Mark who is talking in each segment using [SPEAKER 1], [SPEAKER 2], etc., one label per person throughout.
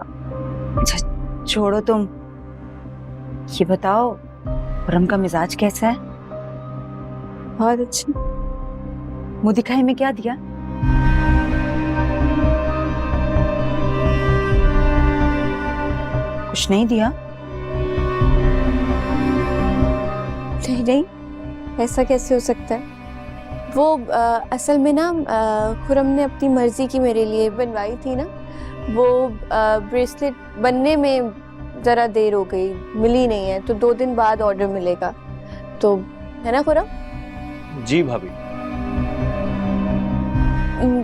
[SPEAKER 1] अच्छा छोड़ो तुम, ये बताओ खुरम का मिजाज कैसा है?
[SPEAKER 2] बहुत अच्छा।
[SPEAKER 1] मुंह दिखाई में क्या दिया? कुछ नहीं दिया?
[SPEAKER 2] नहीं नहीं, ऐसा कैसे हो सकता है? वो असल में ना खुरम ने अपनी मर्जी की मेरे लिए बनवाई थी ना। वो ब्रेसलेट बनने में जरा देर हो गई, मिली नहीं है, तो 2 दिन बाद ऑर्डर मिलेगा, तो है ना खुरम?
[SPEAKER 3] जी भाभी।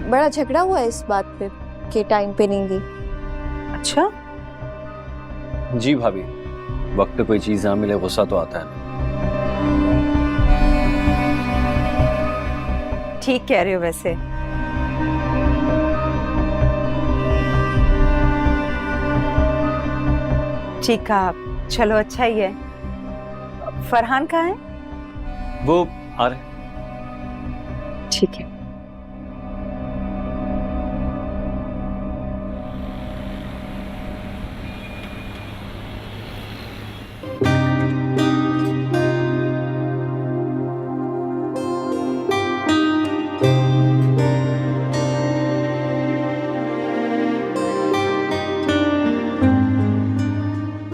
[SPEAKER 2] बड़ा झगड़ा हुआ है इस बात पे कि टाइम पे नहीं दी।
[SPEAKER 1] अच्छा
[SPEAKER 3] जी भाभी, वक्त पे कोई चीज ना मिले गुस्सा तो आता है ना।
[SPEAKER 1] ठीक कह रहे हो वैसे। ठीक कहा, चलो अच्छा ही है। फरहान कहाँ है?
[SPEAKER 3] वो आ रहे।
[SPEAKER 1] ठीक है।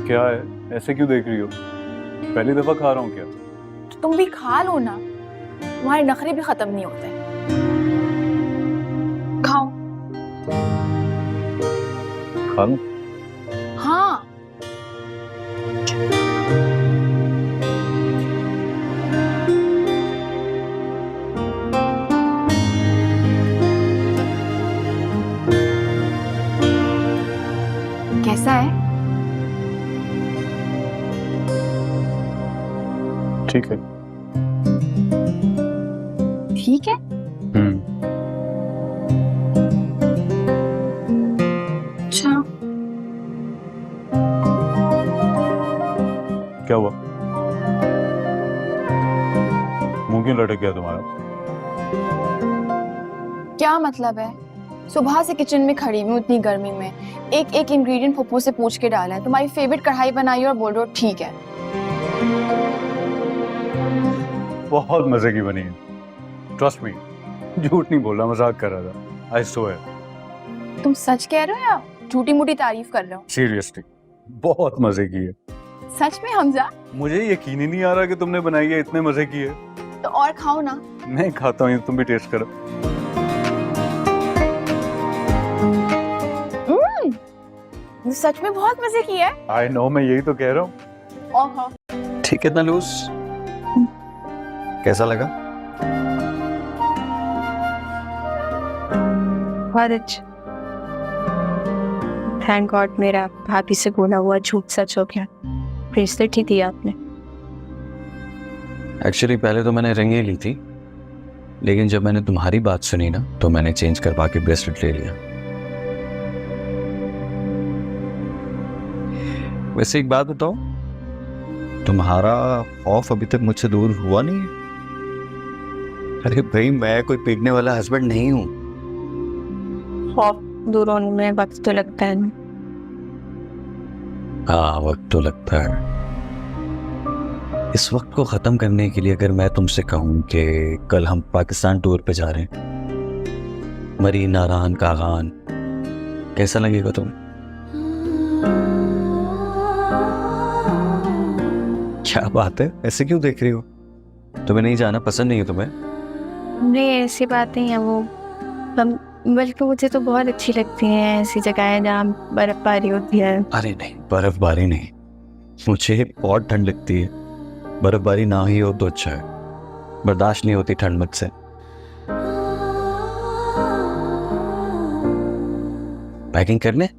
[SPEAKER 4] क्या है, ऐसे क्यों देख रही हो? पहली दफा खा रहा हूँ क्या?
[SPEAKER 5] तो तुम भी खा लो ना, तुम्हारे नखरे भी खत्म नहीं होते। खाओ।
[SPEAKER 4] खा लूं?
[SPEAKER 5] हाँ। कैसा है?
[SPEAKER 4] ठीक है।
[SPEAKER 5] ठीक है। अच्छा।
[SPEAKER 4] क्या हुआ? मुंह क्यों लटक गया तुम्हारा?
[SPEAKER 5] क्या मतलब है? सुबह से किचन में खड़ी हूँ इतनी गर्मी में, एक एक इंग्रेडिएंट पप्पू से पूछ के डाला है। तुम्हारी फेवरेट कढ़ाई बनाई और बोल रहे हो ठीक है।
[SPEAKER 4] बहुत मजे की बनी है, ट्रस्ट मी। झूठ नहीं बोल रहा, मजाक कर रहा था। I swear.
[SPEAKER 5] तुम सच कह रहे हो या झूठी मूठी तारीफ कर रहे हो?
[SPEAKER 4] सीरियसली बहुत मजे की है।
[SPEAKER 5] सच में हमजा?
[SPEAKER 4] मुझे यकीन ही नहीं आ रहा कि तुमने बनाई है, इतने मजे की है।
[SPEAKER 5] तो और खाओ ना।
[SPEAKER 4] नहीं खाता हूँ, तुम भी टेस्ट करो।
[SPEAKER 5] सच में बहुत मजे की है।
[SPEAKER 4] आई नो, मैं यही तो कह रहा हूँ।
[SPEAKER 5] ओहो।
[SPEAKER 3] ठीक है तनुज, कैसा लगा?
[SPEAKER 2] बहुत अच्छा। थैंक गॉड मेरा भाभी से बोला हुआ झूठ सच हो गया। ब्रेसलेट ही दिया आपने।
[SPEAKER 3] एक्चुअली पहले तो मैंने रिंग ही ली थी, लेकिन जब मैंने तुम्हारी बात सुनी ना तो मैंने चेंज करवा के ब्रेसलेट ले लिया। वैसे एक बात बताओ, तुम्हारा खौफ अभी तक मुझसे दूर हुआ नहीं है? अरे भाई, मैं कोई पीटने वाला हस्बैंड नहीं हूँ।
[SPEAKER 2] खौफ दूर होने में वक्त तो लगता है।
[SPEAKER 3] हाँ, वक्त तो लगता है। इस वक्त को खत्म करने के लिए अगर मैं तुमसे कहूँ कि कल हम पाकिस्तान टूर पे जा रहे हैं, मरी नारान कागान, कैसा लगेगा तुम्हें? क्या बात है, ऐसे क्यों देख रही हो? तुम्हें नहीं जाना पसंद नहीं है तुम्हें?
[SPEAKER 2] नहीं ऐसी बात नहीं है वो, बल्कि मुझे तो बहुत अच्छी लगती हैं ऐसी जगहें जहाँ बर्फबारी होती है।
[SPEAKER 3] अरे नहीं, बर्फबारी नहीं, मुझे बहुत ठंड लगती है। बर्फबारी ना ही हो तो अच्छा है, बर्दाश्त नहीं होती ठंड मुझसे। पैकिंग करने?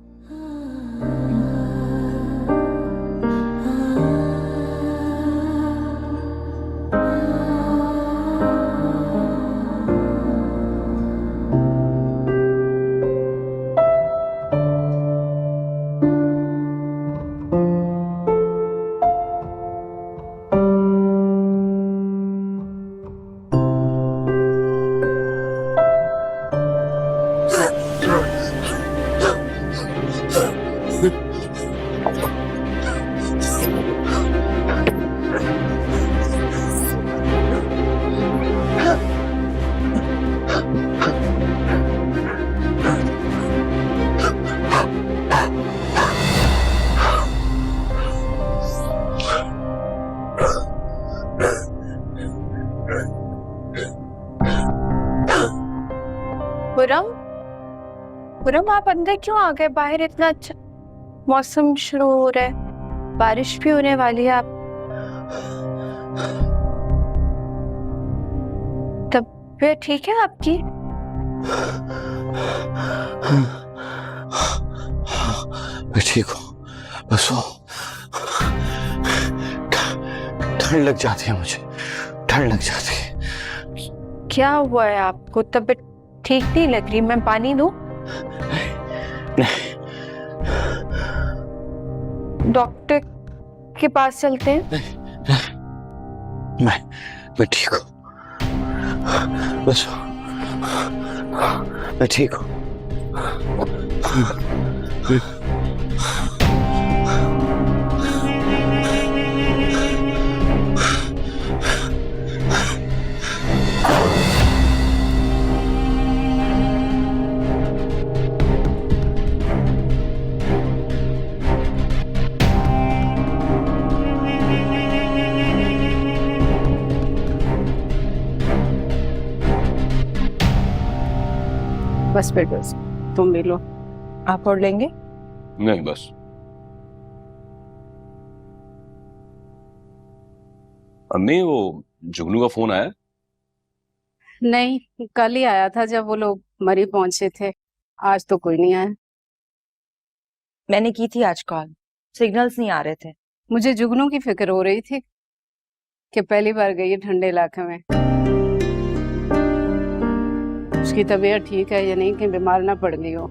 [SPEAKER 2] खुरम आप अंदर क्यों आ गए? बाहर इतना अच्छा मौसम शुरू हो रहा है, बारिश भी होने वाली है। आप तबीयत ठीक है आपकी?
[SPEAKER 3] मैं ठीक हूँ, बस वो ठंड लग जाती है, मुझे ठंड लग जाती है।
[SPEAKER 2] क्या हुआ है आपको? तबीयत ठीक नहीं लग रही, मैं पानी दूं?
[SPEAKER 3] नहीं,
[SPEAKER 2] डॉक्टर के पास चलते हैं।
[SPEAKER 3] मैं ठीक हूँ, बस मैं ठीक हूँ।
[SPEAKER 6] बस फिर बस तुम भी लो।
[SPEAKER 1] आप और लेंगे?
[SPEAKER 7] नहीं बस। अम्मी वो जुगनू का फोन आया?
[SPEAKER 6] नहीं, कल ही आया था जब वो लोग मरी पहुंचे थे, आज तो कोई नहीं आया।
[SPEAKER 1] मैंने की थी आज कॉल, सिग्नल्स नहीं आ रहे थे।
[SPEAKER 6] मुझे जुगनू की फिक्र हो रही थी कि पहली बार गई है ठंडे इलाके में, उसकी तबीयत ठीक है या नहीं, कहीं बीमार ना पड़ गई हो।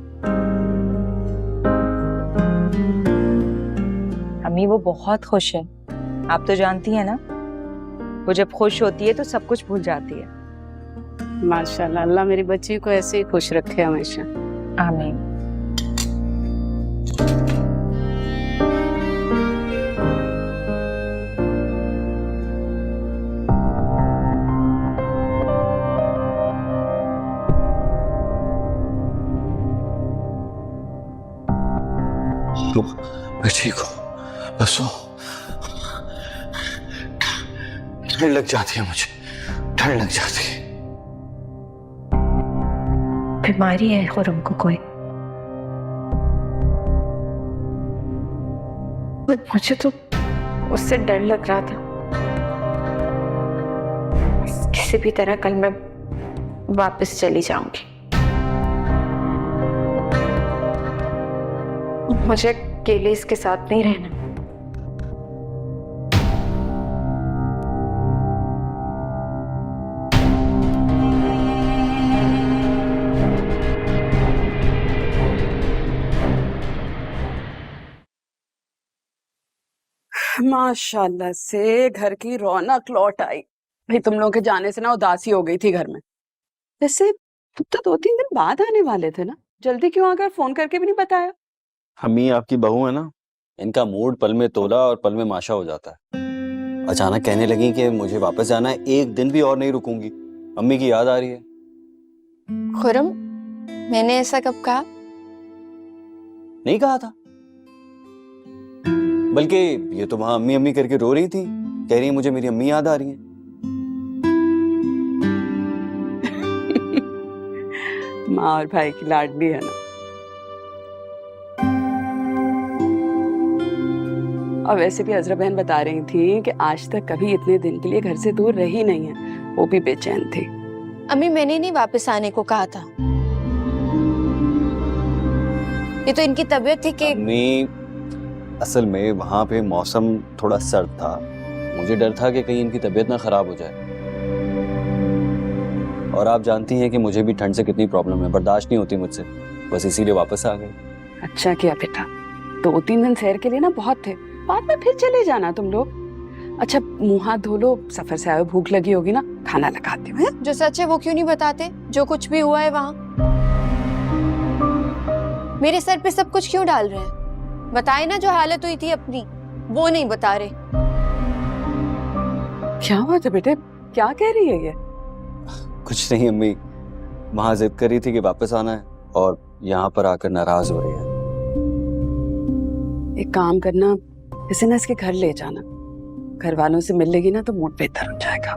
[SPEAKER 1] अम्मी वो बहुत खुश है, आप तो जानती हैं ना, वो जब खुश होती है तो सब कुछ भूल जाती है।
[SPEAKER 6] माशाल्लाह, अल्लाह मेरी बच्ची को ऐसे ही खुश रखे हमेशा।
[SPEAKER 1] आमीन।
[SPEAKER 3] मैं ठीक हूँ, बस वो ठंड लग जाती है, मुझे ठंड लग जाती है।
[SPEAKER 2] बीमारी है खुरम को कोई? मुझे तो उससे डर लग रहा था। किसी भी तरह कल मैं वापस चली जाऊंगी। मुझे अकेले इसके साथ नहीं रहना।
[SPEAKER 6] माशाल्लाह से घर की रौनक लौट आई। भाई तुम लोगों के जाने से ना उदासी हो गई थी घर में। वैसे तुम तो 2-3 दिन बाद आने वाले थे ना, जल्दी क्यों आ गए? फोन करके भी नहीं बताया।
[SPEAKER 3] अम्मी आपकी बहू है ना, इनका मूड पल में तोला और पल में माशा हो जाता है। अचानक कहने लगी कि मुझे वापस जाना है, एक दिन भी और नहीं रुकूंगी, अम्मी की याद आ रही है।
[SPEAKER 2] खुरम, मैंने ऐसा कब कहा?
[SPEAKER 3] नहीं कहा था, बल्कि ये तो वहां अम्मी अम्मी करके रो रही थी, कह रही है मुझे मेरी अम्मी याद आ रही है।
[SPEAKER 6] माँ और भाई की लाडली है ना। और वैसे भी अजरा बहन बता रही थी कि आज तक कभी इतने दिन के लिए घर से दूर रही नहीं है, वो भी बेचैन थी।
[SPEAKER 2] अम्मी, मैंने नहीं वापस आने को कहा था, ये तो इनकी तबीयत थी कि
[SPEAKER 3] अम्मी असल में वहां पे मौसम थोड़ा सर्द था, मुझे डर था कि कहीं इनकी तबीयत ना खराब हो जाए, और आप जानती हैं कि मुझे भी ठंड से कितनी प्रॉब्लम है, बर्दाश्त नहीं होती मुझसे, बस इसीलिए वापस आ गए।
[SPEAKER 6] अच्छा किया बेटा, 2-3 दिन सैर के लिए ना बहुत थे, बाद में फिर चले जाना तुम लोग। अच्छा मुंह हाथ धो लो, सफर से आए, भूख लगी होगी ना, खाना लगाती हूँ।
[SPEAKER 2] जो सच है वो क्यों नहीं बताते? जो कुछ भी हुआ है वहां मेरे सर पे सब कुछ क्यों डाल रहे हैं? बताए ना, जो हालत हुई थी अपनी वो नहीं बता रहे।
[SPEAKER 6] क्या हुआ था बेटे, क्या कह रही है ये?
[SPEAKER 3] कुछ नहीं अम्मी, वहां जिद कर रही थी कि वापस आना है और यहाँ पर आकर नाराज हो रही है।
[SPEAKER 6] एक काम करना, इसे ना इसके घर ले जाना, घर वालों से मिल लेगी ना तो मूड बेहतर हो जाएगा।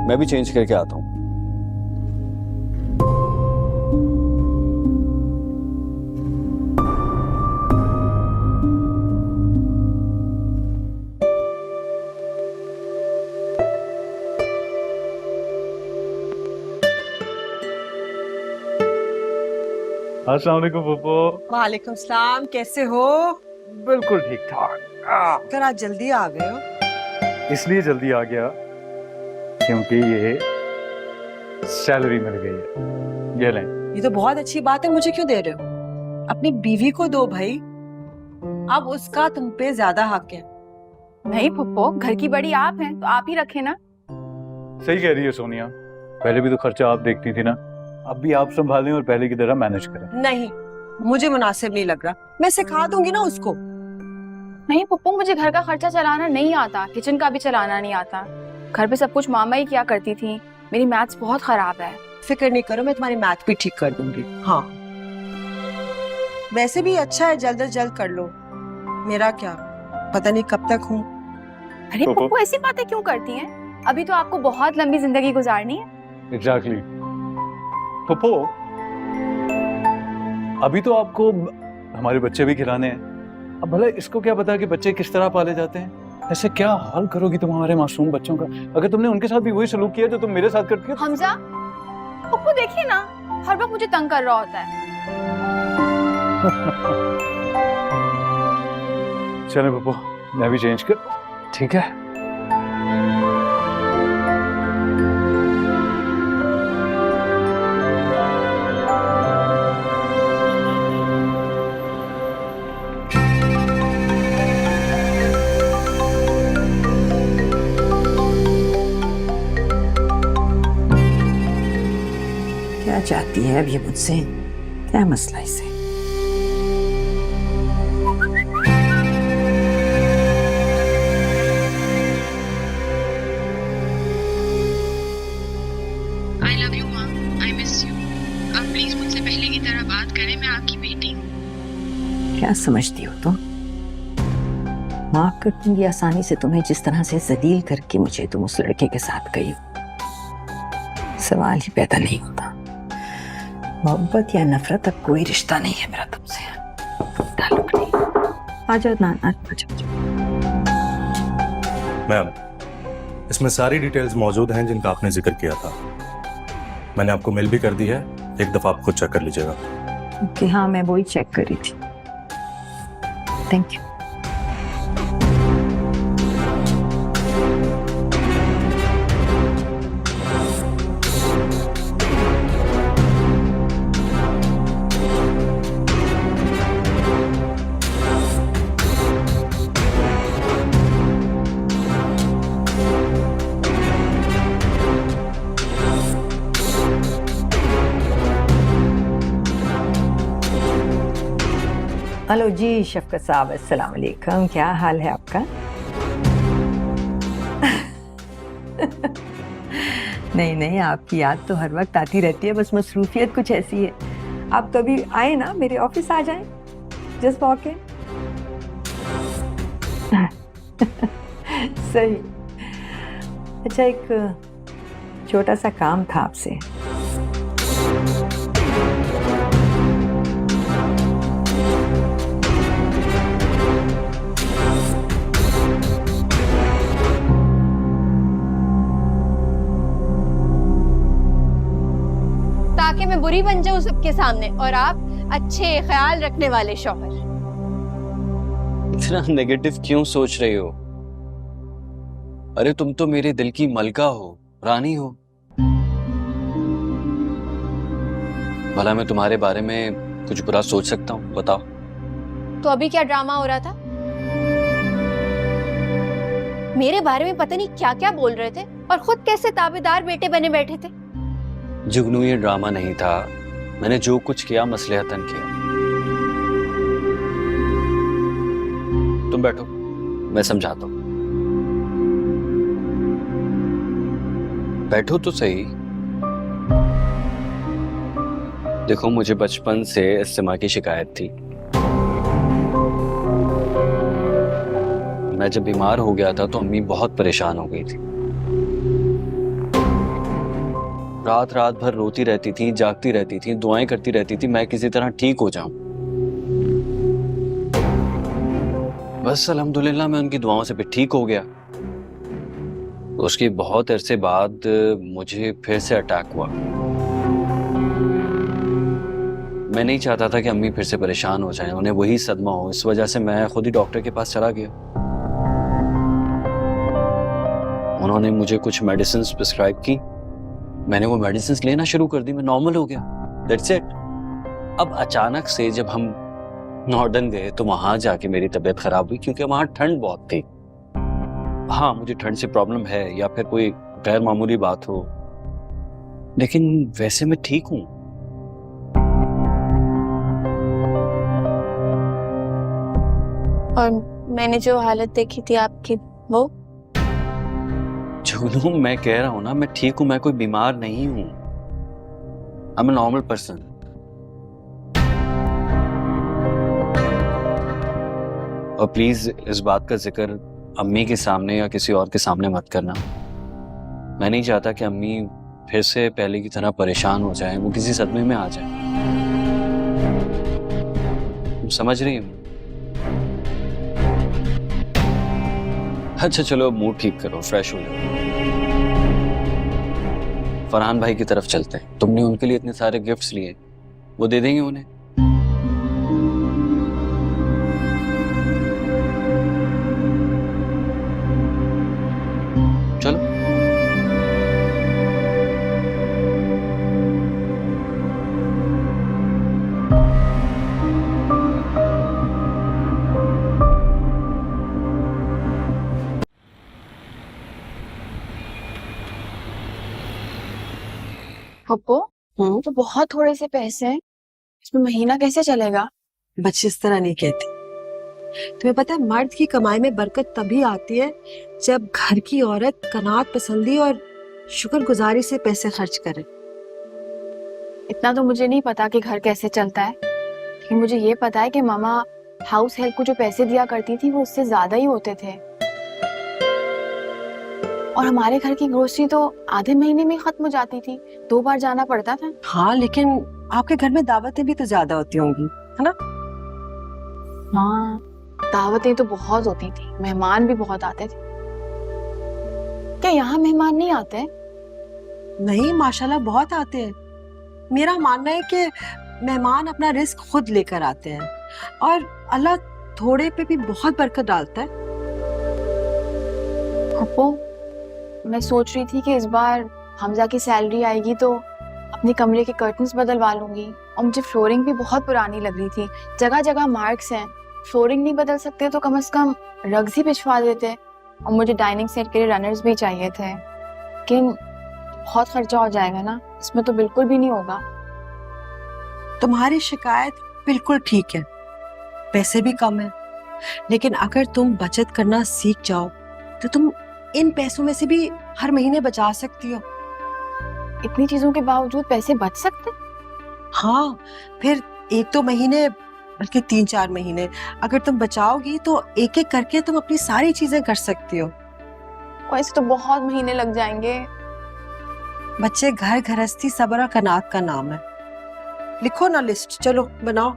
[SPEAKER 3] मैं भी चेंज करके आता हूँ।
[SPEAKER 4] अस्सलाम वालेकुम पप्पो।
[SPEAKER 8] वालेकुम सलाम, कैसे हो?
[SPEAKER 4] बिल्कुल ठीक ठाक।
[SPEAKER 8] कर आज जल्दी आ गए हो।
[SPEAKER 4] इसलिए जल्दी आ गया क्योंकि ये सैलरी मिल गई है। ये लें।
[SPEAKER 8] ये तो बहुत अच्छी बात है, मुझे क्यों दे रहे हो? अपनी बीवी को दो भाई, अब उसका तुम पे ज्यादा हक है।
[SPEAKER 5] नहीं पुप्पो, घर की बड़ी आप हैं तो आप ही रखें ना।
[SPEAKER 4] सही कह रही है सोनिया, पहले भी तो खर्चा आप देखती थी ना, अब भी आप संभालें और पहले की तरह मैनेज करें।
[SPEAKER 8] नहीं, मुझे मुनासिब नहीं लग रहा। मैं सिखा दूंगी ना उसको।
[SPEAKER 5] नहीं पुप्पो, मुझे घर का खर्चा चलाना नहीं आता, किचन का भी चलाना नहीं आता। घर पे सब कुछ मामा ही किया करती थी। मेरी मैथ्स बहुत खराब है।
[SPEAKER 8] फिक्र नहीं करो, मैं तुम्हारी मैथ भी ठीक कर दूंगी। हाँ, वैसे भी अच्छा है, जल्द से जल्द कर लो। मेरा क्या पता नहीं कब तक हूँ।
[SPEAKER 5] अरे
[SPEAKER 4] पुप्पो।
[SPEAKER 5] पुप्पो, ऐसी बातें क्यों करती हैं? अभी तो आपको बहुत लंबी जिंदगी गुजारनी है।
[SPEAKER 4] एग्जैक्टली। पप्पो, अभी तो आपको हमारे बच्चे भी खिलाने हैं। अब भला इसको क्या पता कि बच्चे किस तरह पाले जाते हैं। ऐसे क्या हाल करोगी तुम हमारे मासूम बच्चों का, अगर तुमने उनके साथ भी वही सलूक किया जो तुम मेरे साथ करती हो।
[SPEAKER 5] हमजा, पुप्पो देखिए ना, हर वक्त मुझे तंग कर रहा होता है।
[SPEAKER 4] चले पप्पो, मैं भी चेंज कर। ठीक है।
[SPEAKER 9] क्या चाहती है अब ये मुझसे? क्या मसला इसे?
[SPEAKER 10] I love you, माँ। I miss you। अब प्लीज मुझसे पहले की तरह बात करें, मैं आपकी बेटी हूँ।
[SPEAKER 9] क्या समझती हो तुम? माफ कर दूंगी आसानी से तुम्हें, जिस तरह से जलील करके मुझे तुम उस लड़के के साथ गई हो। सवाल ही पैदा नहीं होता। मोहब्बत या नफरत अब कोई रिश्ता नहीं है मेरा तुमसे, ताल्लुक नहीं। आ जाओ नाना, आ जाओ।
[SPEAKER 11] मैम, इसमें सारी डिटेल्स मौजूद हैं जिनका आपने जिक्र किया था। मैंने आपको मेल भी कर दी है, एक दफा आप खुद चेक कर लीजिएगा।
[SPEAKER 9] ओके, हाँ मैं वही चेक कर रही थी। Thank you. हेलो जी शफकत साहब, अस्सलाम वालेकुम। क्या हाल है आपका? नहीं नहीं, आपकी याद तो हर वक्त आती रहती है, बस मसरूफियत कुछ ऐसी है। आप कभी आए ना, मेरे ऑफिस आ जाएं, जस्ट वॉक इन। सही। अच्छा, एक छोटा सा काम था आपसे।
[SPEAKER 2] ताकि मैं बुरी बन जाऊं सबके सामने और आप अच्छे ख्याल रखने वाले शौहर।
[SPEAKER 3] इतना नेगेटिव क्यों सोच रही हो? अरे तुम तो मेरे दिल की मलका हो, रानी हो। भला मैं तुम्हारे बारे में कुछ बुरा सोच सकता हूँ? बताओ।
[SPEAKER 2] तो अभी क्या ड्रामा हो रहा था? मेरे बारे में पता नहीं क्या क्या बोल रहे थे और खुद कैसे ताबेदार बेटे बने बैठे थे।
[SPEAKER 3] जुगनू, ये ड्रामा नहीं था। मैंने जो कुछ किया मसलहतन किया। तुम बैठो, मैं समझाता हूँ। बैठो तो सही। देखो, मुझे बचपन से इस्तेमा की शिकायत थी। मैं जब बीमार हो गया था तो अम्मी बहुत परेशान हो गई थी। रात रात भर रोती रहती थी, जागती रहती थी, दुआएं करती रहती थी मैं किसी तरह ठीक हो जाऊं। बस अल्हम्दुलिल्लाह मैं उनकी दुआओं से फिर ठीक हो गया। उसके बहुत अरसे बाद मुझे फिर से अटैक हुआ। मैं नहीं चाहता था कि अम्मी फिर से परेशान हो जाएं, उन्हें वही सदमा हो। इस वजह से मैं खुद ही डॉक्टर के पास चला गया। उन्होंने मुझे कुछ मेडिसिन प्रिस्क्राइब की, मैंने वो मेडिसिन लेना शुरू कर दी, मैं नॉर्मल हो गया। That's it. अब अचानक से जब हम नॉर्डन गए तो वहां जाके मेरी तबीयत खराब हुई, क्योंकि वहां ठंड बहुत थी। हाँ, मुझे ठंड से प्रॉब्लम है या फिर कोई गैर मामूली बात हो, लेकिन वैसे मैं ठीक हूं।
[SPEAKER 2] और मैंने जो हालत देखी थी आपकी, वो
[SPEAKER 3] जुगनू, मैं कह रहा हूं ना, मैं ठीक हूं, मैं कोई बीमार नहीं हूं। I am a normal person. और प्लीज इस बात का जिक्र अम्मी के सामने या किसी और के सामने मत करना। मैं नहीं चाहता कि अम्मी फिर से पहले की तरह परेशान हो जाए, वो किसी सदमे में आ जाए। तुम समझ रही हो? अच्छा चलो, मूड ठीक करो, फ्रेश हो जाओ। फरहान भाई की तरफ चलते हैं। तुमने उनके लिए इतने सारे गिफ्ट्स लिए, वो दे देंगे उन्हें। चलो।
[SPEAKER 5] पप्पू, तो बहुत थोड़े से पैसे हैं, इसमें महीना कैसे चलेगा?
[SPEAKER 8] बच्चे इस तरह नहीं कहती। तुम्हें पता है, मर्द की कमाई में बरकत तभी आती है जब घर की औरत कनात पसंदी और शुक्रगुजारी से पैसे खर्च करे।
[SPEAKER 5] इतना तो मुझे नहीं पता कि घर कैसे चलता है, लेकिन मुझे ये पता है कि मामा हाउस हेल्प को जो पैसे दिया करती थी वो उससे ज्यादा ही होते थे। और हमारे घर की ग्रोसरी तो आधे महीने में खत्म हो जाती थी, 2 बार जाना पड़ता था।
[SPEAKER 8] हाँ, लेकिन आपके घर में दावतें भी तो ज्यादा होती होंगी, है ना?
[SPEAKER 5] हाँ, दावतें तो बहुत होती थी, मेहमान भी बहुत आते थे। क्या यहाँ मेहमान नहीं आते?
[SPEAKER 8] नहीं, माशाल्लाह बहुत आते हैं। मेरा मानना है कि मेहमान अपना रिस्क खुद लेकर आते हैं और अल्लाह थोड़े पे भी बहुत बरकत डालता है।
[SPEAKER 5] पप्पू, मैं सोच रही थी कि इस बार हमजा की सैलरी आएगी तो अपने कमरे के कर्टन्स बदलवा लूंगी। और मुझे फ्लोरिंग भी बहुत पुरानी लग रही थी, जगह जगह मार्क्स हैं। फ्लोरिंग नहीं बदल सकते तो कम से कम रग्स ही बिछवा देते। और मुझे डाइनिंग सेट के लिए रनर्स भी चाहिए थे, लेकिन बहुत खर्चा हो जाएगा ना, इसमें तो बिल्कुल भी नहीं होगा।
[SPEAKER 8] तुम्हारी शिकायत बिल्कुल ठीक है, पैसे भी कम है, लेकिन अगर तुम बचत करना सीख जाओ तो तुम इन पैसों में से भी हर महीने बचा सकती हो।
[SPEAKER 5] इतनी चीजों के बावजूद पैसे बच सकते?
[SPEAKER 8] हाँ, फिर 1-2 महीने बल्कि 3-4 महीने अगर तुम बचाओगी तो एक एक करके तुम अपनी सारी चीजें कर सकती हो।
[SPEAKER 5] वैसे तो बहुत महीने लग जाएंगे।
[SPEAKER 8] बच्चे, घर गृहस्थी सब्र और कनात का नाम है। लिखो ना लिस्ट, चलो बनाओ।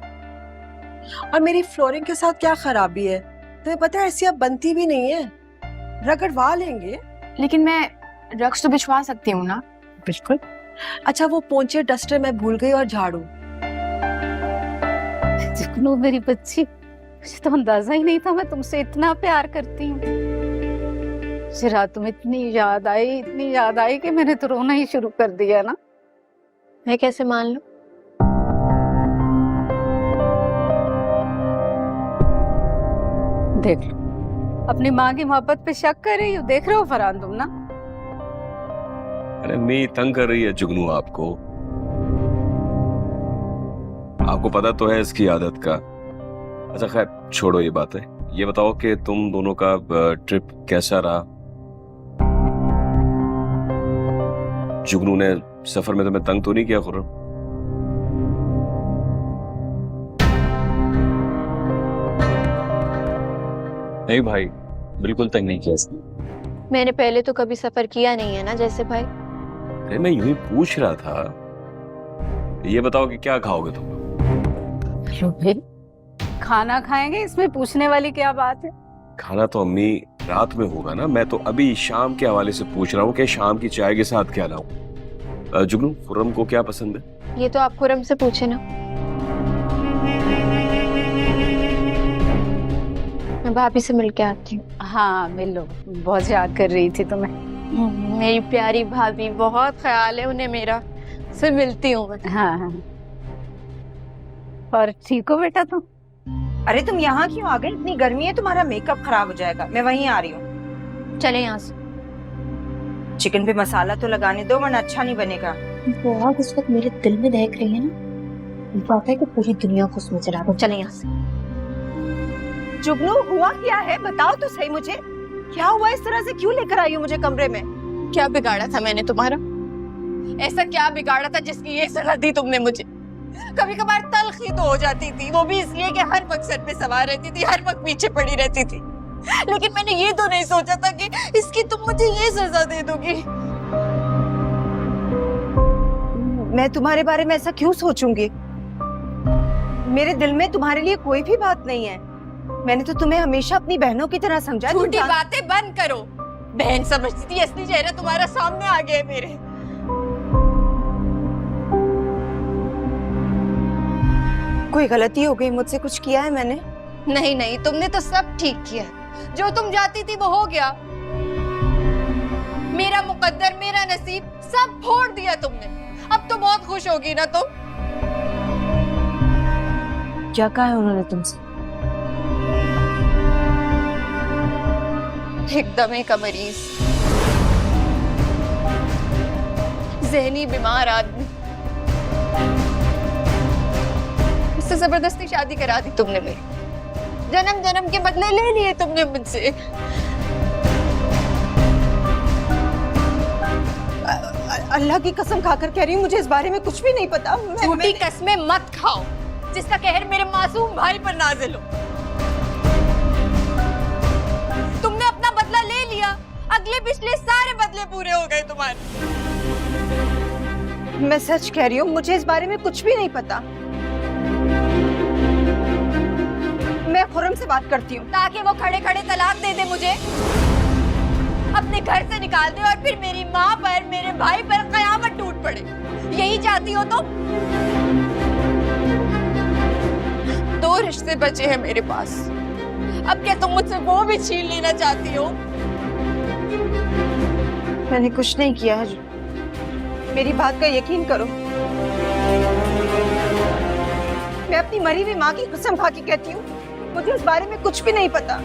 [SPEAKER 8] और मेरी फ्लोरिंग के साथ क्या खराबी है? तुम्हें पता है ऐसी अब बनती भी नहीं है, रगड़वा लेंगे।
[SPEAKER 5] लेकिन मैं रक्स तो बिछवा सकती हूँ ना?
[SPEAKER 8] बिल्कुल। अच्छा, वो पोंछे डस्टर मैं भूल गई और झाड़ू।
[SPEAKER 9] जुगनू मेरी बच्ची, मुझे तो अंदाजा ही नहीं था मैं तुमसे इतना प्यार करती हूँ। जरा तुम्हें इतनी याद आई कि मैंने तो रोना ही शुरू कर दिया ना।
[SPEAKER 2] मैं कैसे मान लूं?
[SPEAKER 9] देख लो, अपनी माँ की मोहब्बत पे शक कर रही हो। देख रहे हो फरहान तुम ना?
[SPEAKER 7] अरे मैं तंग कर रही है जुगनू आपको पता तो है इसकी आदत का। अच्छा खैर छोड़ो ये बात है, ये बताओ कि तुम दोनों का ट्रिप कैसा रहा? जुगनू ने सफर में तुम्हें तंग तो नहीं किया खुर्रम?
[SPEAKER 3] नहीं भाई, बिल्कुल तंग नहीं किया इसने।
[SPEAKER 2] मैंने पहले तो कभी सफर किया नहीं है ना जैसे भाई।
[SPEAKER 7] अरे मैं यूं ही पूछ रहा था। ये बताओ कि क्या खाओगे तुम?
[SPEAKER 9] खाना खाएंगे, इसमें पूछने वाली क्या बात है?
[SPEAKER 7] खाना तो अम्मी रात में होगा ना, मैं तो अभी शाम के हवाले से पूछ रहा हूँ कि शाम की चाय के साथ क्या लाऊं? जुगनू, खुर्रम को क्या पसंद है?
[SPEAKER 2] ये तो आप खुर्रम से पूछे ना। मैं भाभी से मिल के आती हूँ।
[SPEAKER 1] हाँ मिल लो, बहुत याद कर रही थी तुम्हें।
[SPEAKER 2] मेरी प्यारी भाभी, बहुत ख्याल है उन्हें मेरा। फिर मिलती हूँ मैं।
[SPEAKER 1] हाँ हाँ। और ठीक हो बेटा तुम? अरे तुम यहाँ क्यों आ गई? इतनी गर्मी है, तुम्हारा मेकअप खराब हो जाएगा। मैं वहीं आ रही हूँ।
[SPEAKER 2] चले यहाँ से।
[SPEAKER 1] चिकन पे मसाला तो लगाने दो, वरना अच्छा नहीं बनेगा।
[SPEAKER 2] वो आग इस वक्त मेरे दिल में दहक रही है ना, बात है कि पूरी दुनिया को उसमें चला दो। चले यहाँ से।
[SPEAKER 8] जुगनू, हुआ क्या है? बताओ तो सही मुझे, क्या हुआ? इस तरह से क्यों लेकर आई हो मुझे कमरे में?
[SPEAKER 2] क्या बिगाड़ा था मैंने तुम्हारा? ऐसा क्या बिगाड़ा था जिसकी ये सलाह दी तुमने मुझे? कभी कभार तलखी तो हो जाती थी, वो भी इसलिए कि हर वक्त सर पे सवार रहती थी, हर वक्त पीछे पड़ी रहती थी। लेकिन मैंने ये तो नहीं सोचा था कि इसकी तुम मुझे ये सजा दे दोगी।
[SPEAKER 8] मैं तुम्हारे बारे में ऐसा क्यों सोचूंगी? मेरे दिल में तुम्हारे लिए कोई भी बात नहीं है। मैंने तो तुम्हें हमेशा अपनी बहनों की तरह समझा।
[SPEAKER 2] झूठी बातें बंद करो। बहन समझती थी, असली चेहरा तुम्हारा सामने आ गया है मेरे।
[SPEAKER 8] कोई गलती हो गई मुझसे? कुछ किया है मैंने?
[SPEAKER 2] नहीं नहीं, तुमने तो सब ठीक किया। जो तुम चाहती थी वो हो गया। मेरा मुकद्दर, मेरा नसीब सब फोड़ दिया तुमने। अब तो बहुत खुश होगी ना तुम?
[SPEAKER 1] क्या कहा है उन्होंने तुमसे?
[SPEAKER 2] एकदम का मरीज, ज़हनी बीमार आदमी, इससे जबरदस्ती शादी करा दी तुमने मेरी। जन्म जन्म के बदले ले लिए तुमने मुझसे।
[SPEAKER 8] अल्लाह की कसम खाकर कह रही हूँ, मुझे इस बारे में कुछ भी नहीं पता।
[SPEAKER 2] झूठी कसमें मत खाओ, जिसका कहर मेरे मासूम भाई पर नाजिल हो। तुमने अपना बदला ले लिया, अगले पिछले सारे बदले पूरे हो गए तुम्हारे।
[SPEAKER 8] मैं सच कह रही हूँ, मुझे इस बारे में कुछ भी नहीं पता। मैं खुरम से बात करती हूँ।
[SPEAKER 2] ताकि वो खड़े खड़े तलाक दे दे मुझे, अपने घर से निकाल दे और फिर मेरी माँ पर, मेरे भाई पर कयामत टूट पड़े। यही चाहती हो तुम? दो रिश्ते बचे हैं मेरे पास, अब क्या तुम मुझसे वो भी छीन लेना चाहती हो?
[SPEAKER 8] मैंने कुछ नहीं किया है, मेरी बात का यकीन करो। मैं अपनी मरी हुई माँ की कसम खा के कहती हूँ, मुझे इस बारे में कुछ भी नहीं पता।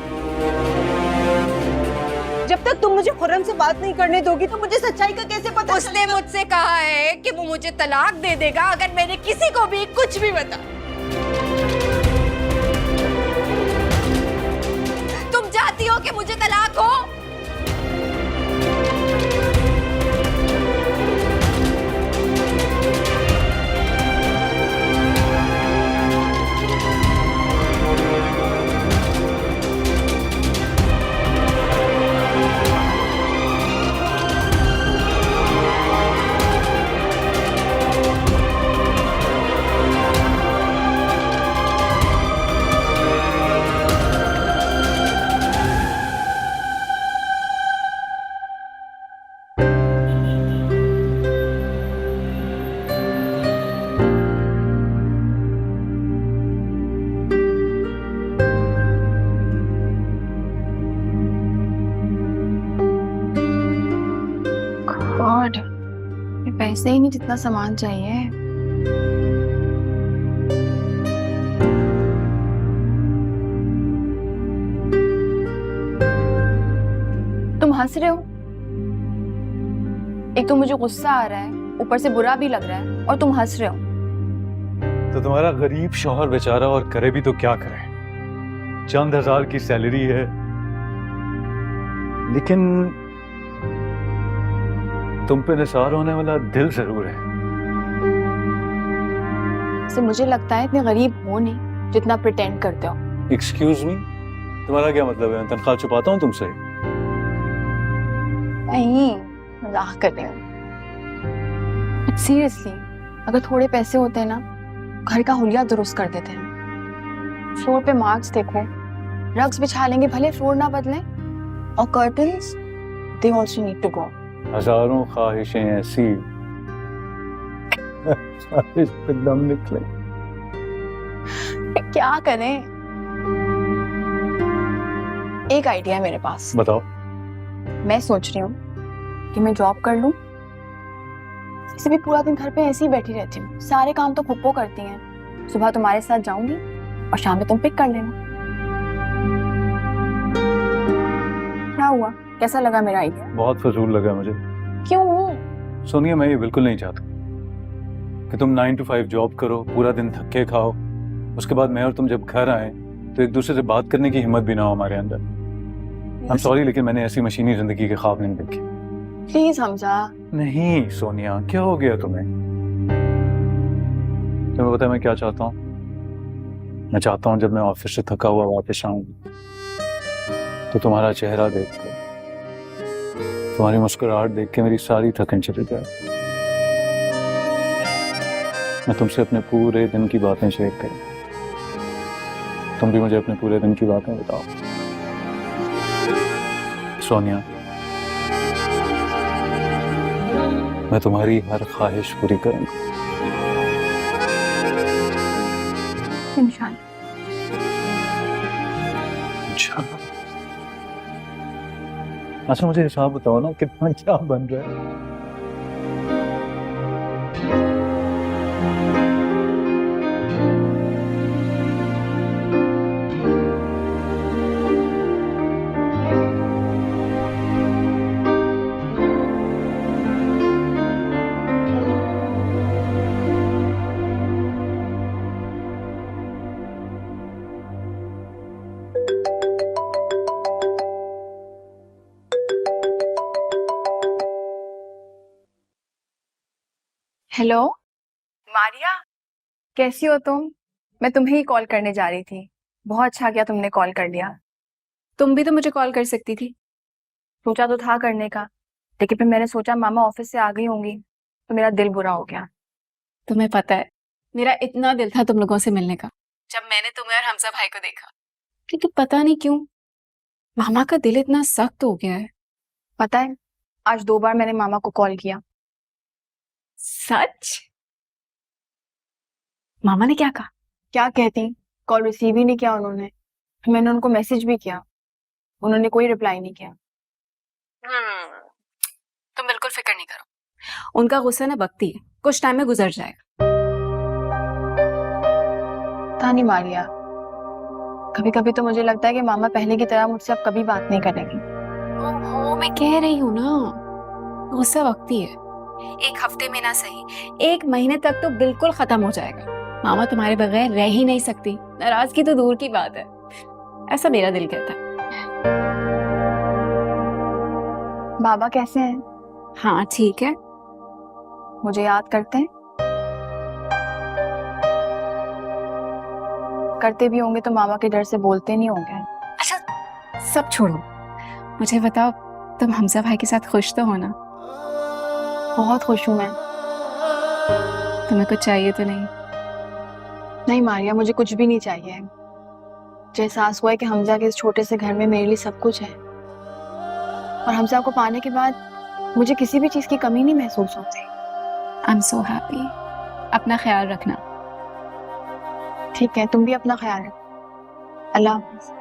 [SPEAKER 8] जब तक तुम मुझे खुर्रम से बात नहीं करने दोगी तो मुझे सच्चाई का कैसे पता?
[SPEAKER 2] उसने मुझसे कहा है कि वो मुझे तलाक दे देगा अगर मैंने किसी को भी कुछ भी बता। तुम चाहती हो कि मुझे तलाक हो?
[SPEAKER 5] गॉड, ये पैसे ही नहीं जितना सामान चाहिए। तुम हंस रहे हो? एक तो मुझे गुस्सा आ रहा है, ऊपर से बुरा भी लग रहा है, और तुम हंस रहे हो।
[SPEAKER 4] तो तुम्हारा गरीब शौहर बेचारा और करे भी तो क्या करे, चंद हजार की सैलरी है, लेकिन तुम पे निसार होने वाला दिल जरूर है।
[SPEAKER 5] से मुझे लगता है इतने गरीब हो नहीं जितना प्रिटेंड करते हो।
[SPEAKER 4] एक्सक्यूज मी, तुम्हारा क्या मतलब है? तनख्वाह छुपाता हूँ तुमसे?
[SPEAKER 5] नहीं, मजाक कर रही हूँ। सीरियसली, अगर थोड़े पैसे होते ना, घर का हुलिया दुरुस्त कर देते हैं। फ्लोर पे मार्क्स देखो, रग्स बिछा लेंगे, भले फ्लोर ना बदलें, और curtains, they also need to go.
[SPEAKER 4] हजारों ख्वाहिशें ऐसी ख्वाहिश पे दम निकले।
[SPEAKER 5] क्या करें? एक आइडिया है मेरे पास।
[SPEAKER 4] बताओ।
[SPEAKER 5] मैं सोच रही हूँ कि मैं जॉब कर लूँ। इसे भी पूरा दिन घर पे ऐसे ही बैठी रहती हूँ, सारे काम तो फुप्पो करती हैं। सुबह तुम्हारे साथ जाऊंगी और शाम में तुम पिक कर लेना। क्या हुआ, कैसा लगा मेरा आइडिया?
[SPEAKER 4] बहुत फजूल लगा मुझे।
[SPEAKER 5] क्यों?
[SPEAKER 4] सोनिया, मैं ये बिल्कुल नहीं चाहता कि तुम 9 to 5 जॉब करो, पूरा दिन थके खाओ, उसके बाद मैं और तुम जब घर आए तो एक दूसरे से बात करने की हिम्मत भी ना हो हमारे अंदर। आई एम सॉरी, लेकिन मैंने ऐसी मशीनी जिंदगी के ख्वाब नहीं देखे।
[SPEAKER 5] प्लीज हमजा।
[SPEAKER 4] नहीं सोनिया, क्या हो गया तुम्हें? तुम्हें पता है मैं क्या चाहता हूँ? मैं चाहता हूँ जब मैं ऑफिस से थका हुआ वापस आऊं तो तुम्हारा चेहरा देखकर, तुम्हारी मुस्कुराहट देख के मेरी सारी थकन चली जाए। मैं तुमसे अपने पूरे दिन की बातें शेयर करूं, तुम भी मुझे अपने पूरे दिन की बातें बताओ। सोनिया, मैं तुम्हारी हर ख्वाहिश पूरी करूंगा।
[SPEAKER 5] इंशाल्लाह।
[SPEAKER 4] अच्छा मुझे हिसाब बताओ ना, कितना क्या बन रहा है?
[SPEAKER 5] हेलो मारिया, कैसी हो तुम? मैं तुम्हें ही कॉल करने जा रही थी। बहुत अच्छा किया तुमने कॉल कर लिया। तुम भी तो मुझे कॉल कर सकती थी। सोचा तो था करने का, लेकिन फिर मैंने सोचा मामा ऑफिस से आ गई होंगी तो मेरा दिल बुरा हो गया। तुम्हें पता है मेरा इतना दिल था तुम लोगों से मिलने का जब मैंने तुम्हें और हमजा भाई को देखा, लेकिन पता नहीं क्यों मामा का दिल इतना सख्त हो गया है। पता है आज 2 बार मैंने मामा को कॉल किया। सच? मामा ने क्या कहा? क्या कहती, कॉल रिसीव ही नहीं किया उन्होंने। मैंने उनको मैसेज भी किया, उन्होंने कोई रिप्लाई नहीं किया। तुम बिल्कुल फिक्र नहीं करो, उनका गुस्सा ना वक्ती है, कुछ टाइम में गुजर जाएगा। तानी मारिया, कभी कभी तो मुझे लगता है कि मामा पहले की तरह मुझसे अब कभी बात नहीं करेंगी। ओहो, मैं कह रही हूँ ना, गुस्सा वक्ती है। 1 हफ्ते में ना सही, 1 महीने तक तो बिल्कुल खत्म हो जाएगा। मामा तुम्हारे बगैर रह ही नहीं सकती, नाराजगी तो दूर की बात है, ऐसा मेरा दिल कहता है। बाबा कैसे हैं? हाँ ठीक है। मुझे याद करते हैं? करते भी होंगे तो मामा के डर से बोलते नहीं होंगे। अच्छा सब छोड़ो, मुझे बताओ तुम हमजा भाई के साथ खुश तो हो ना? बहुत खुश हूँ मैं। तुम्हें कुछ चाहिए तो नहीं? नहीं मारिया, मुझे कुछ भी नहीं चाहिए। मुझे एहसास हुआ है कि हमजा के इस छोटे से घर में मेरे लिए सब कुछ है, और हमजा को पाने के बाद मुझे किसी भी चीज की कमी नहीं महसूस होती। I am so happy. अपना ख्याल रखना। ठीक है, तुम भी अपना ख्याल रखो। अल्लाह हाफ़िज़।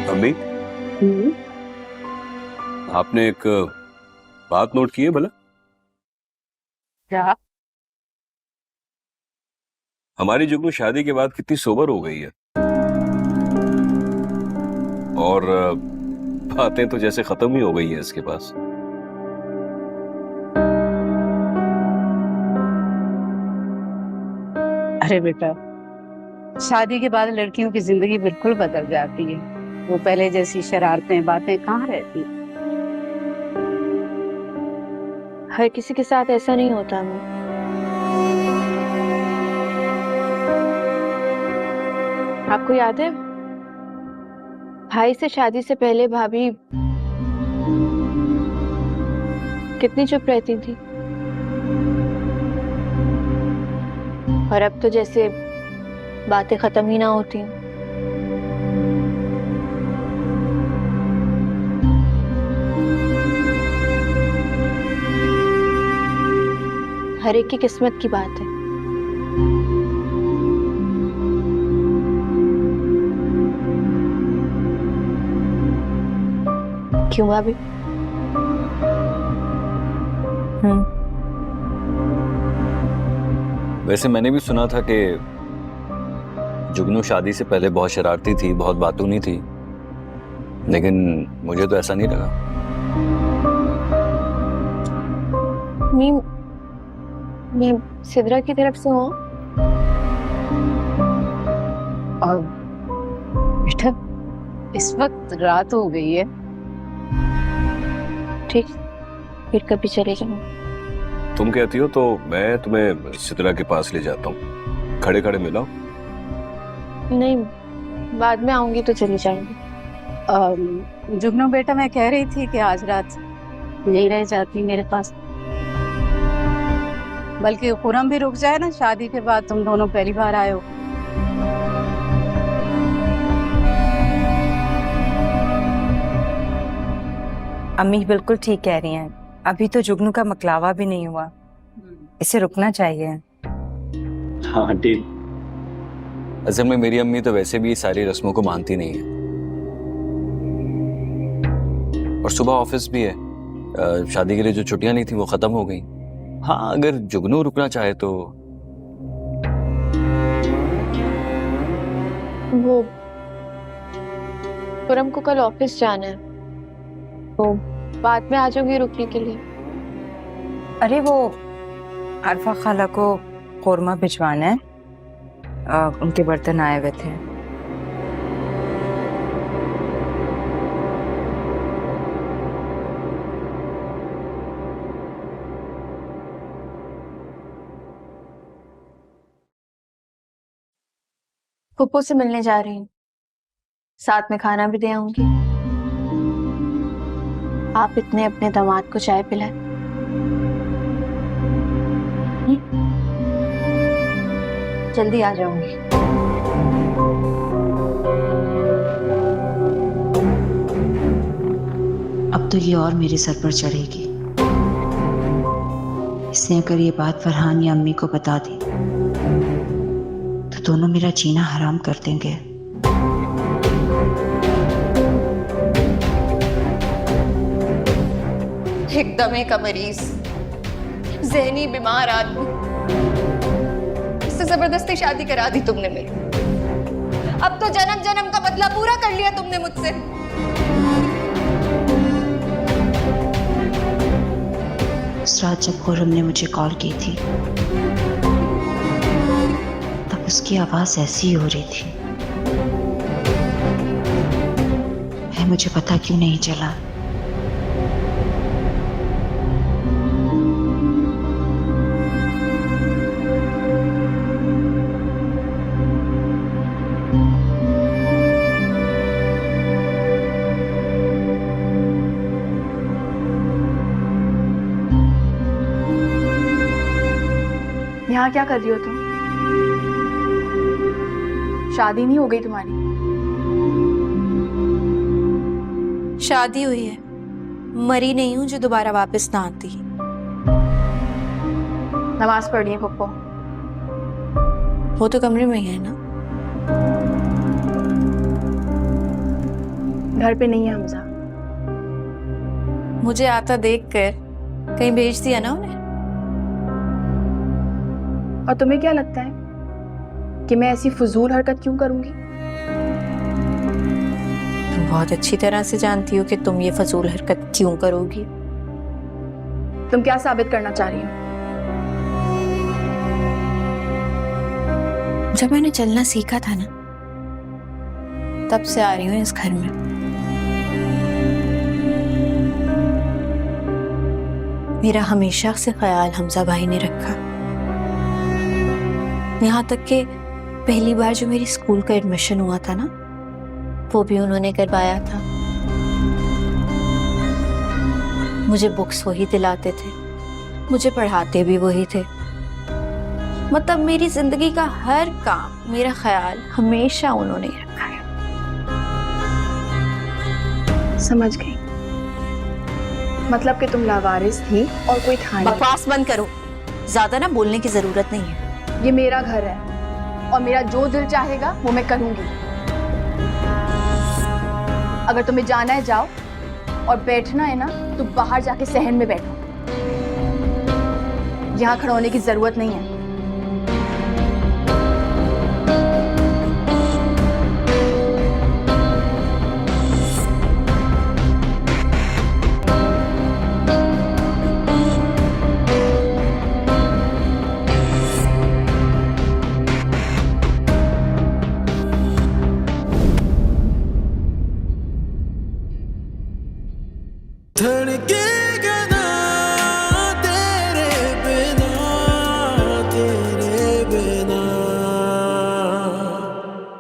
[SPEAKER 7] अम्मी, आपने एक बात नोट की है भला?
[SPEAKER 6] क्या?
[SPEAKER 7] हमारी जुगनू शादी के बाद कितनी सोबर हो गई है, और बातें तो जैसे खत्म ही हो गई है इसके पास।
[SPEAKER 6] अरे बेटा, शादी के बाद लड़कियों की जिंदगी बिल्कुल बदल जाती है। वो पहले जैसी शरारतें बातें कहाँ रहती।
[SPEAKER 2] हर किसी के साथ ऐसा नहीं होता अम्मी। आपको याद है भाई से शादी से पहले भाभी कितनी चुप रहती थी, और अब तो जैसे बातें खत्म ही ना होती। हर एक की किस्मत की बात है। क्यों भाभी?
[SPEAKER 3] वैसे मैंने भी सुना था कि जुगनू शादी से पहले बहुत शरारती थी, बहुत बातूनी थी, लेकिन मुझे तो ऐसा नहीं लगा।
[SPEAKER 2] मैं सिद्रा की तरफ से हूँ।
[SPEAKER 6] और बेटा इस वक्त रात हो गई है।
[SPEAKER 2] ठीक, फिर कभी चले जाऊँ।
[SPEAKER 7] तुम कहती हो तो मैं तुम्हें सिद्रा के पास ले जाता हूँ, खड़े खड़े मिलाओ।
[SPEAKER 2] नहीं, बाद में आऊंगी तो चली जाऊंगी।
[SPEAKER 6] जुगनू बेटा, मैं कह रही थी कि आज रात यही रह जाती मेरे पास, बल्कि खुरम भी रुक जाए ना। शादी के बाद तुम दोनों पहली बार आए हो।
[SPEAKER 1] अम्मी बिल्कुल ठीक कह रही हैं। अभी तो जुगनू का मकलावा भी नहीं हुआ, इसे रुकना चाहिए।
[SPEAKER 3] हाँ आंटी, असल में मेरी अम्मी तो वैसे भी सारी रस्मों को मानती नहीं है, और सुबह ऑफिस भी है। शादी के लिए जो छुट्टियां ली थी वो खत्म हो गई। हाँ, अगर जुगनू रुकना चाहे तो।
[SPEAKER 2] वो खुरम को कल ऑफिस जाना है, तो बाद में आ जाऊंगी रुकने के लिए।
[SPEAKER 1] अरे वो अरफा खाला को कौरमा भिजवाना है, उनके बर्तन आए हुए थे।
[SPEAKER 5] फुप्पो से मिलने जा रही हूँ, साथ में खाना भी दे आऊंगी। आप इतने अपने दामाद को चाय पिलाएं। जल्दी आ जाऊंगी।
[SPEAKER 12] अब तो ये और मेरे सर पर चढ़ेगी। इसने अगर ये बात फरहान या अम्मी को बता दी तो दोनों मेरा जीना हराम कर देंगे।
[SPEAKER 2] एकदम का मरीज, ज़हनी बीमार आदमी, इससे जबरदस्ती शादी करा दी तुमने मेरी। अब तो जन्म जन्म का बदला पूरा कर लिया तुमने मुझसे।
[SPEAKER 12] उस रात जब खुरम ने मुझे कॉल की थी तब उसकी आवाज ऐसी ही हो रही थी। मुझे पता क्यों नहीं चला।
[SPEAKER 5] यहाँ क्या कर रही हो तुम? शादी नहीं हो गई तुम्हारी?
[SPEAKER 2] शादी हुई है, मरी नहीं हूं जो दोबारा वापस ना आती।
[SPEAKER 5] नमाज पढ़ी है पप्पो?
[SPEAKER 2] वो तो कमरे में ही है ना।
[SPEAKER 5] घर पे नहीं है हमजा।
[SPEAKER 2] मुझे आता देखकर कहीं भेज दिया ना उन्हें।
[SPEAKER 5] और तुम्हें क्या लगता है कि मैं ऐसी फजूल हरकत क्यों करूंगी?
[SPEAKER 2] तुम बहुत अच्छी तरह से जानती हो कि तुम ये फजूल हरकत क्यों करोगी।
[SPEAKER 5] तुम क्या साबित करना चाह रही हो? जब मैंने चलना सीखा था ना, तब से आ रही हूँ इस घर में। मेरा हमेशा से ख्याल हमजा भाई ने रखा, यहाँ तक कि पहली बार जो मेरी स्कूल का एडमिशन हुआ था ना, वो भी उन्होंने करवाया था। मुझे बुक्स वही दिलाते थे, मुझे पढ़ाते भी वही थे। मतलब मेरी जिंदगी का हर काम, मेरा ख्याल हमेशा उन्होंने ही रखा है। समझ गई। मतलब कि तुम लावारिस थी और कोई था नहीं।
[SPEAKER 2] बकवास बंद करो, ज्यादा ना बोलने की जरूरत नहीं है।
[SPEAKER 5] ये मेरा घर है और मेरा जो दिल चाहेगा वो मैं करूंगी। अगर तुम्हें जाना है जाओ, और बैठना है ना तो बाहर जाके सहन में बैठो, यहाँ खड़ा होने की जरूरत नहीं है।
[SPEAKER 13] धड़के